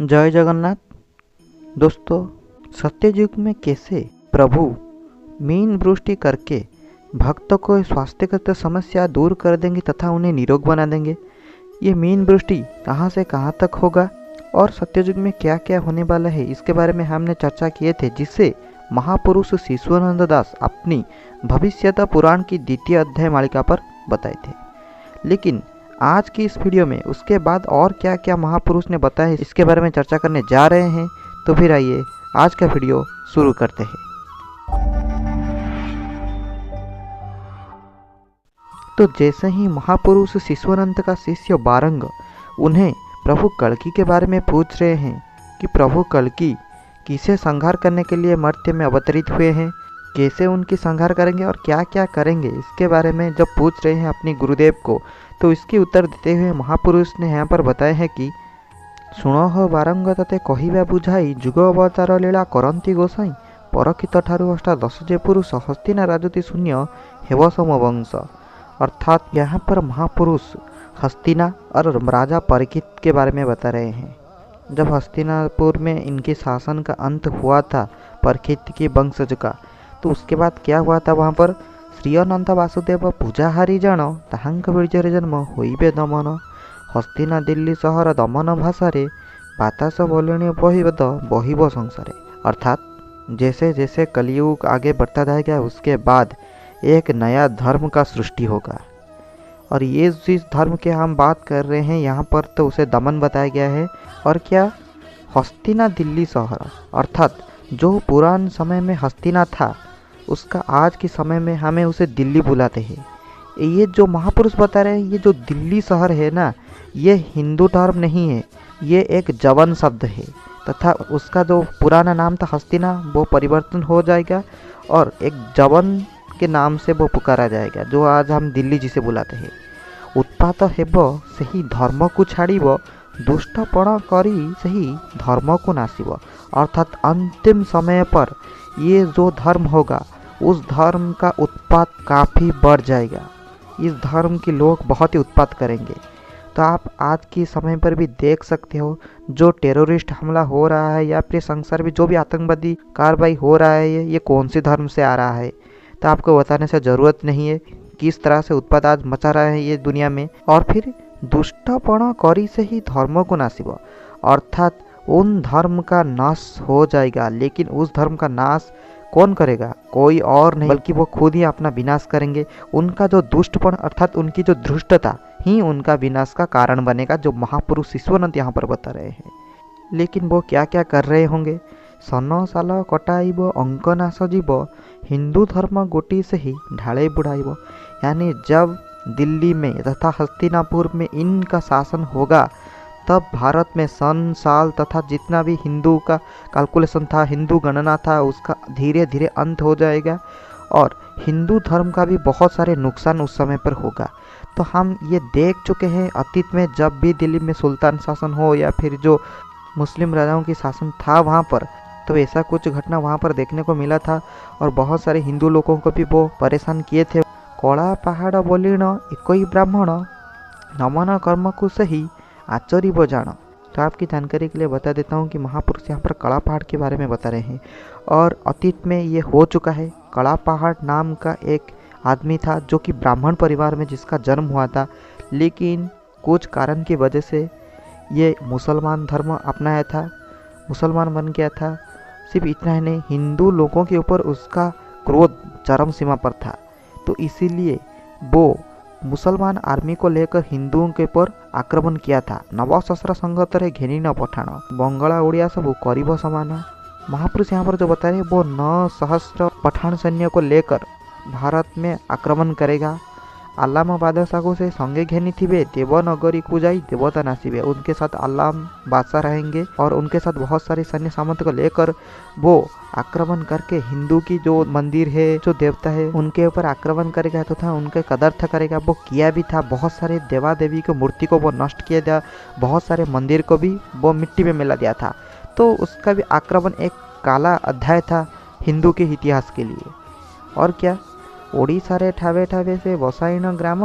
जय जगन्नाथ। दोस्तों, सत्ययुग में कैसे प्रभु मीन वृष्टि करके भक्तों को स्वास्थ्यगत समस्या दूर कर देंगे तथा उन्हें निरोग बना देंगे। ये मीन वृष्टि कहाँ से कहाँ तक होगा और सत्ययुग में क्या क्या होने वाला है, इसके बारे में हमने चर्चा किए थे, जिससे महापुरुष शिशुआनंद दास अपनी भविष्यता पुराण की द्वितीय अध्याय मालिका पर बताए थे। लेकिन आज की इस वीडियो में उसके बाद और क्या क्या महापुरुष ने बताया इसके बारे में चर्चा करने जा रहे हैं। तो फिर आइए आज का वीडियो शुरू करते हैं। तो जैसे ही महापुरुष शिशुअनंत का शिष्य बारंग उन्हें प्रभु कल्कि के बारे में पूछ रहे हैं कि प्रभु कल्कि किसे संहार करने के लिए मर्त्य में अवतरित हुए हैं, कैसे उनकी संहार करेंगे और क्या क्या करेंगे, इसके बारे में जब पूछ रहे हैं अपने गुरुदेव को, तो इसके उत्तर देते हुए महापुरुष ने यहाँ पर बताया है कि शुण हो बारंग तते कहिबा बुझाई जुग अवतार लीला करंती गोसाई परखित ठारू अष्टादश जे पुरुष हस्तिना राजति शून्य हेव समवंश। अर्थात यहाँ पर महापुरुष हस्तिना और राजा परीक्षित के बारे में बता रहे हैं। जब हस्तिनापुर में इनके शासन का अंत हुआ था परीक्षित के वंशज का, तो उसके बाद क्या हुआ था, वहाँ पर श्री अनंत वासुदेव पूजाहारी जन ताहांक बीर्जरे जन्म होइबे दमन हस्तिना दिल्ली सहर दमन भाषारे बातास बोलिणी बहिबद बहिब संसारे। अर्थात जैसे जैसे कलयुग आगे बढ़ता जाएगा उसके बाद एक नया धर्म का सृष्टि होगा, और ये जिस धर्म के हम बात कर रहे हैं यहाँ पर तो उसे दमन बताया गया है। और क्या, हस्तिना दिल्ली शहर, अर्थात जो पुरान समय में हस्तिना था उसका आज के समय में हमें उसे दिल्ली बुलाते हैं। ये जो महापुरुष बता रहे हैं, ये जो दिल्ली शहर है ना, ये हिंदू धर्म नहीं है, ये एक जवन शब्द है, तथा उसका जो पुराना नाम था हस्तिना वो परिवर्तन हो जाएगा और एक जवन के नाम से वो पुकारा जाएगा, जो आज हम दिल्ली जिसे बुलाते हैं। उत्पात हेब सही धर्म को छाड़िब दुष्टपण करी सही धर्म को नासिब। अर्थात अंतिम समय पर ये जो धर्म होगा उस धर्म का उत्पात काफ़ी बढ़ जाएगा। इस धर्म के लोग बहुत ही उत्पात करेंगे। तो आप आज के समय पर भी देख सकते हो, जो टेररिस्ट हमला हो रहा है या फिर संसार में जो भी आतंकवादी कार्रवाई हो रहा है, ये कौन से धर्म से आ रहा है, तो आपको बताने से ज़रूरत नहीं है किस तरह से उत्पात आज मचा रहा है ये दुनिया में। और फिर दुष्टपण करी से ही धर्म को नासिब, अर्थात उन धर्म का नाश हो जाएगा। लेकिन उस धर्म का नाश कौन करेगा? कोई और नहीं, बल्कि वो खुद ही अपना विनाश करेंगे। उनका जो दुष्टपण अर्थात उनकी जो धृष्टता ही उनका विनाश का कारण बनेगा, जो महापुरुष शिशुअनंत यहाँ पर बता रहे हैं। लेकिन वो क्या क्या कर रहे होंगे? सन साल कटाइब अंक नाश जीव हिंदू धर्म गोटी से ही ढाले बुढ़ाइब। यानी जब दिल्ली में तथा हस्तिनापुर में इनका शासन होगा, तब भारत में सन साल तथा जितना भी हिंदू का कैलकुलेशन था, हिंदू गणना था, उसका धीरे धीरे अंत हो जाएगा और हिंदू धर्म का भी बहुत सारे नुकसान उस समय पर होगा। तो हम ये देख चुके हैं अतीत में, जब भी दिल्ली में सुल्तान शासन हो या फिर जो मुस्लिम राजाओं की शासन था वहाँ पर, तो ऐसा कुछ घटना वहाँ पर देखने को मिला था और बहुत सारे हिंदू लोगों को भी वो परेशान किए थे। कला पहाड़ बोलिण एकई ब्राह्मण नमन कर्म को सही आचरिब जान। तो आपकी जानकारी के लिए बता देता हूँ कि महापुरुष यहाँ पर कला पहाड़ के बारे में बता रहे हैं और अतीत में ये हो चुका है। कला पहाड़ नाम का एक आदमी था जो कि ब्राह्मण परिवार में जिसका जन्म हुआ था, लेकिन कुछ कारण की वजह से ये मुसलमान धर्म अपनाया था, मुसलमान बन गया था। सिर्फ इतना ही नहीं, हिंदू लोगों के ऊपर उसका क्रोध चरम सीमा पर था, तो इसीलिए वो मुसलमान आर्मी को लेकर हिंदुओं के ऊपर आक्रमण किया था। नवशस्त्र संगतरे घेनी न पठाण बंगला उड़िया सब करीब समान। महापुरुष यहाँ पर जो बता रहे वो 9 सहस्त्र पठान सैन्य को लेकर भारत में आक्रमण करेगा। आलाम बादशाह को से संगे घेनी थिबे देवनगरी को जाई देवता नासिबे। उनके साथ आलाम बादशाह रहेंगे और उनके साथ बहुत सारे सैन्य सामंत को लेकर वो आक्रमण करके हिंदू की जो मंदिर है, जो देवता है, उनके ऊपर आक्रमण करेगा तथा उनके कदर्थ करेगा। वो किया भी था, बहुत सारे देवा देवी की मूर्ति को वो नष्ट किया था, बहुत सारे मंदिर को भी वो मिट्टी में मिला दिया था। तो उसका भी आक्रमण एक काला अध्याय था हिंदू के इतिहास के लिए। और क्या, ओडिशा रे ठावे ठावे से बसाईन ग्राम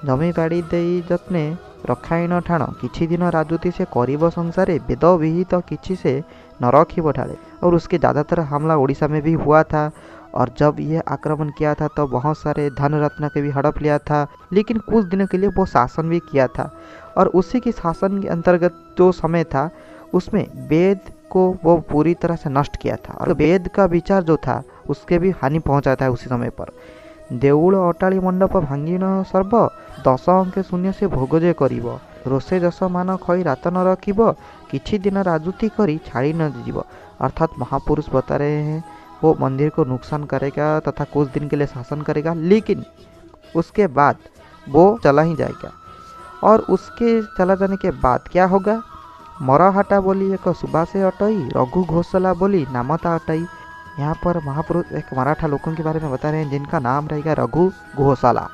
जमी बाड़ी दे जत्ने रखाइन ठाण किछि दिन राजूती से करिब संसारे वेद विहित किछि से न रखिब ठाड़े। और उसके ज़्यादातर हमला उड़ीसा में भी हुआ था, और जब ये आक्रमण किया था तो बहुत सारे धन रत्न के भी हड़प लिया था, लेकिन कुछ दिनों के लिए वो शासन भी किया था। और उसी के शासन के अंतर्गत जो समय था उसमें वेद को वो पूरी तरह से नष्ट किया था, और वेद का विचार जो था उसके भी हानि पहुंचा था उसी समय पर। देउल अटाड़ी मंडप भांगिन सर्व 10 अंक शून्य से भोग जे करिब, रोषे जस मान खई रात न रखिब, किछि दिन राजूती करी छाड़ी न जीव। अर्थात महापुरुष बता रहे हैं वो मंदिर को नुकसान करेगा तथा कुछ दिन के लिए शासन करेगा, लेकिन उसके बाद वो चला ही जाएगा। और उसके चला जाने के बाद क्या होगा? मरहटा बोली एक सुबा से अटई, रघु घोषला बोली नामता अटई। यहाँ पर महापुरुष एक मराठा लोगों के बारे में बता रहे हैं जिनका नाम रहेगा रघु घोषला।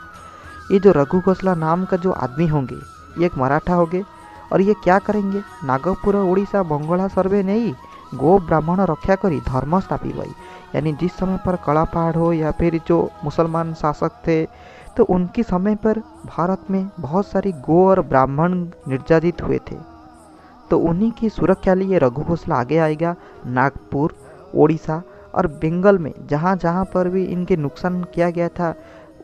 ये जो रघु घोषला नाम का जो आदमी होंगे ये एक मराठा होंगे, और ये क्या करेंगे? नागपुर उड़ीसा बंगला सर्वे नहीं गो ब्राह्मण रक्षा करी धर्म स्थापी भाई। यानी जिस समय पर कड़ा पहाड़ हो या फिर जो मुसलमान शासक थे तो उनके समय पर भारत में बहुत सारी गो और ब्राह्मण निर्यातित हुए थे, तो उन्हीं की सुरक्षा लिए रघु घोषला आगे आएगा। नागपुर, उड़ीसा और बंगाल में जहाँ जहाँ पर भी इनके नुकसान किया गया था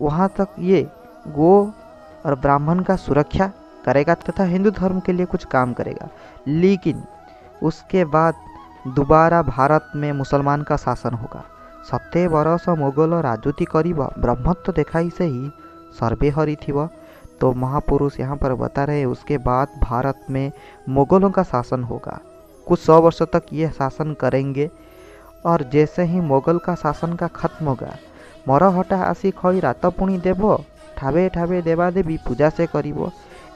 वहाँ तक ये गो और ब्राह्मण का सुरक्षा करेगा तथा हिंदू धर्म के लिए कुछ काम करेगा। लेकिन उसके बाद दोबारा भारत में मुसलमान का शासन होगा। 7 बरस मोगल राजूती करिब, ब्रह्मत्व देखाई से ही सर्वे हरि थिव। तो महापुरुष यहाँ पर बता रहे उसके बाद भारत में मुगलों का शासन होगा। कुछ 100 वर्ष तक ये शासन करेंगे, और जैसे ही मुगल का शासन का खत्म होगा, मरहटा आसी खई रात पुणी देव, ठावे ठावे देवा देवी पूजा से करिब।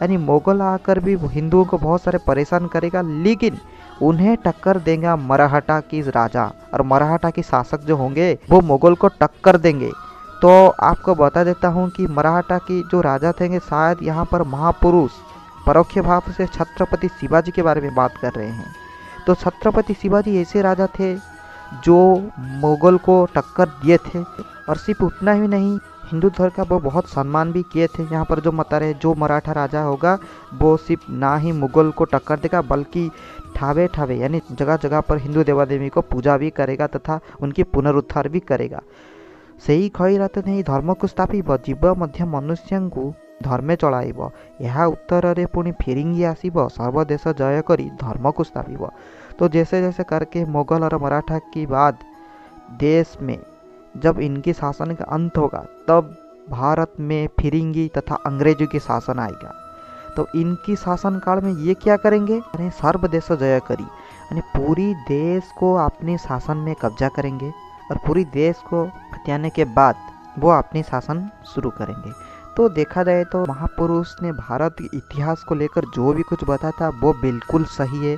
यानी मुगल आकर भी हिंदुओं को बहुत सारे परेशान करेगा, लेकिन उन्हें टक्कर देगा मरहटा की राजा, और मरहटा की शासक जो होंगे वो मुगल को टक्कर देंगे। तो आपको बता देता हूँ कि मराठा की जो राजा थे शायद यहाँ पर महापुरुष परोक्ष भाव से छत्रपति शिवाजी के बारे में बात कर रहे हैं। तो छत्रपति शिवाजी ऐसे राजा थे जो मुगल को टक्कर दिए थे, और सिर्फ उतना ही नहीं हिंदू धर्म का वो बहुत सम्मान भी किए थे। यहाँ पर जो बता रहे जो मराठा राजा होगा वो सिर्फ ना ही मुगल को टक्कर देगा बल्कि ठावे ठावे यानी जगह जगह पर हिंदू देवा देवी को पूजा भी करेगा तथा उनकी पुनरुद्धार भी करेगा। सेई खई रात नहीं धर्म को स्थापिब, जीव मध्य मनुष्य को धर्मे चलाइब, यह उत्तर रे पुणी फिरिंगी आसीब, सर्वदेश जय करी धर्म को स्थापिब। तो जैसे जैसे करके मुगल और मराठा की बाद देश में जब इनके शासन का अंत होगा तब भारत में फिरिंगी तथा अंग्रेजों के शासन आएगा। तो इनकी शासन काल में ये क्या करेंगे? अरे सर्वदेश जय करी यानी पूरी देश को अपने शासन में कब्जा करेंगे, और पूरी देश को हथियाने के बाद वो अपनी शासन शुरू करेंगे। तो देखा जाए तो महापुरुष ने भारत के इतिहास को लेकर जो भी कुछ बताया था वो बिल्कुल सही है,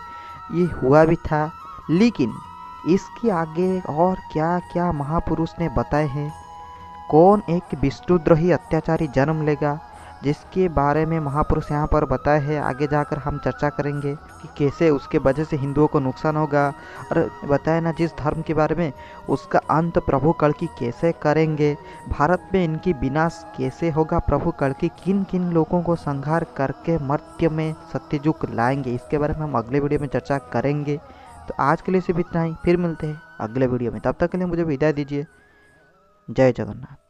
ये हुआ भी था। लेकिन इसके आगे और क्या क्या महापुरुष ने बताए हैं, कौन एक विष्णुद्रोही अत्याचारी जन्म लेगा, जिसके बारे में महापुरुष यहाँ पर बताए हैं। आगे जाकर हम चर्चा करेंगे कि कैसे उसके वजह से हिंदुओं को नुकसान होगा, और बताया ना जिस धर्म के बारे में उसका अंत प्रभु कल्कि कैसे करेंगे, भारत में इनकी विनाश कैसे होगा, प्रभु कल्कि किन किन लोगों को संहार करके मर्त्य में सत्ययुग लाएंगे, इसके बारे में हम अगले वीडियो में चर्चा करेंगे। तो आज के लिए सिर्फ इतना ही, फिर मिलते हैं अगले वीडियो में। तब तक के लिए मुझे विदाई दीजिए। जय जगन्नाथ।